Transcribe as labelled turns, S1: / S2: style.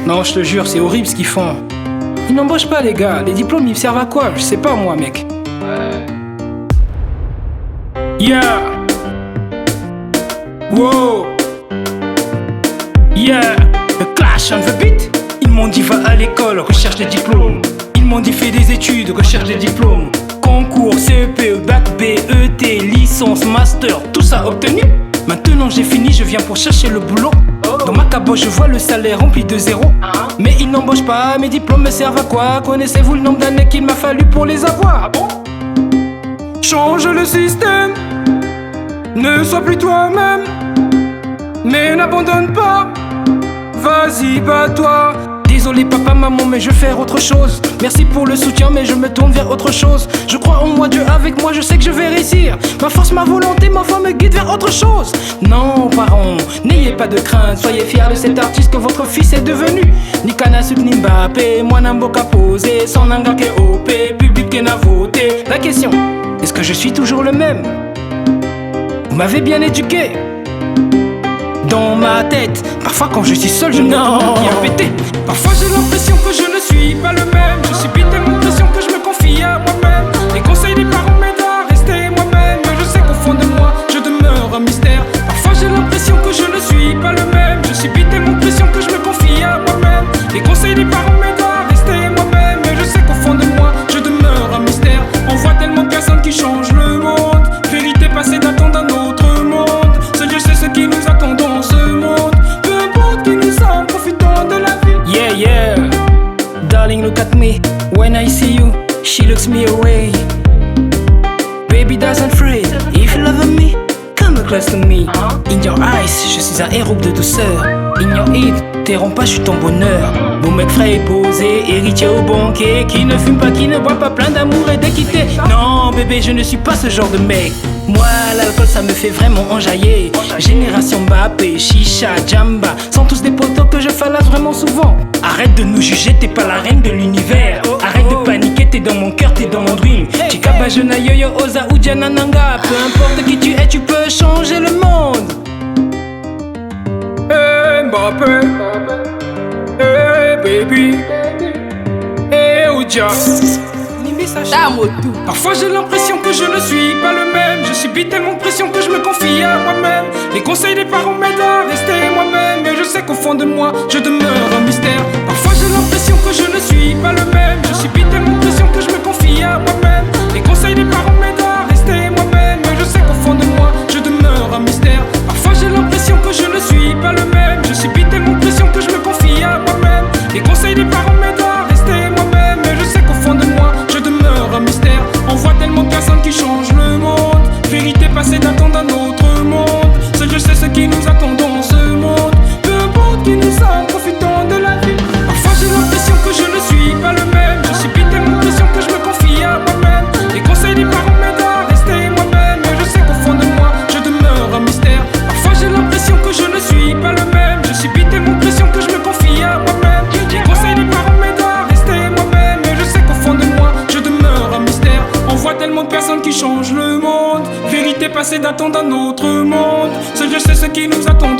S1: Non, je te jure, c'est horrible ce qu'ils font. Ils n'embauchent pas les gars. Les diplômes ils servent à quoi? Je sais pas moi, mec. Yeah. Wow. Yeah. The clash on the beat. Ils m'ont dit va à l'école, recherche des diplômes. Ils m'ont dit fais des études, recherche des diplômes. Concours, CEP, bac, BET, licence, master, tout ça obtenu. Maintenant j'ai fini, je viens pour chercher le boulot. Dans ma caboche je vois le salaire rempli de zéro. Mais ils n'embauchent pas, mes diplômes me servent à quoi? Connaissez-vous le nombre d'années qu'il m'a fallu pour les avoir? Change le système, ne sois plus toi-même, mais n'abandonne pas, vas-y bats-toi. Désolé papa, maman, mais je vais faire autre chose. Merci pour le soutien, mais je me tourne vers autre chose. Je crois en moi, Dieu avec moi, je sais que je vais réussir. Ma force, ma volonté, ma foi me guide vers autre chose. Non, parents, n'ayez pas de crainte. Soyez fiers de cet artiste que votre fils est devenu. Ni Kanasuk ni Mbappé, moi n'amboka posé. Sans nanga ke OP, public qui n'a voté. La question, est-ce que je suis toujours le même? Vous m'avez bien éduqué. Dans ma tête, parfois quand je suis seul, je me trouve bien pété. Parfois j'ai l'impression que je ne suis pas le même. Je subis tellement de pression que je me confie à moi-même. Les conseils des parents m'aident à rester moi-même. Mais je sais qu'au fond de moi, je demeure un mystère. Parfois j'ai l'impression que je ne suis pas le même. Je subis tellement de pression que je me confie à moi-même. Les conseils des parents m'aident à rester moi-même. Mais je sais qu'au fond de moi, je demeure un mystère. On voit tellement de personnes qui changent le monde. Vérité passée datant d'un autre monde. Seul Dieu sait ce qui nous attend dans ce monde. Peu importe qui nous sommes, profitons de la vie. Yeah, yeah. Darling, look at me. When I see you, she looks me away. Baby doesn't afraid. If you love me, come close to me. In your eyes, je suis un héros de douceur. In your head, t'erromps pas, je suis ton bonheur. Beau mec frais et posé, héritier au banquet. Qui ne fume pas, qui ne boit pas, plein d'amour et d'équité. Non, bébé, je ne suis pas ce genre de mec. Moi, l'alcool, ça me fait vraiment enjailler. Génération Mbappé, Chicha, Jamba, sont tous des potos que je falasse vraiment souvent. Arrête de nous juger, t'es pas la reine de l'univers. Arrête de paniquer, t'es dans mon cœur, t'es dans mon dream. Chikaba, Jona, Yo-Yo, Oza ou Nanga. Peu importe qui tu es, tu peux changer le monde. Hey Mbappé, hey baby, hey Oudja. Parfois j'ai l'impression que je ne suis pas le même. Je subis tellement de pression que je me confie à moi-même. Les conseils des parents m'aident à rester moi-même. Mais je sais qu'au fond de moi, je demeure un mystère. Parfois j'ai l'impression que je ne suis pas le même. Je subis tellement de pression que je me confie à moi-même. Les conseils des parents m'aident à rester moi-même. Mais je sais qu'au fond de moi, je demeure un mystère. Parfois j'ai l'impression que je ne suis pas le même. Je subis tellement de pression que je me confie à moi-même. Les conseils des parents m'aident à rester moi-même. Mais je sais qu'au fond de moi, je demeure un mystère. On voit tellement de personnes qui changent le monde. Vérité passée d'un temps d'un autre monde. Seul Dieu sait ce qui nous attend dans ce monde. Peu importe qui nous sommes, profitons de la vie. Parfois j'ai l'impression que je ne suis pas le même. Je subis tellement de pression que je me confie à moi-même. Les conseils des parents m'aident à rester moi-même. Mais je sais qu'au fond de moi, je demeure un mystère. Parfois j'ai l'impression que je ne suis pas le même. Je subis tellement de pression que je me confie à moi-même. Les conseils des parents m'aident à rester moi-même. Mais je sais qu'au fond de moi, je demeure un mystère. On voit tellement de personnes qui changent le monde. Vérité passée d'un temps d'un autre monde. Seul Dieu sait ce qui nous attend.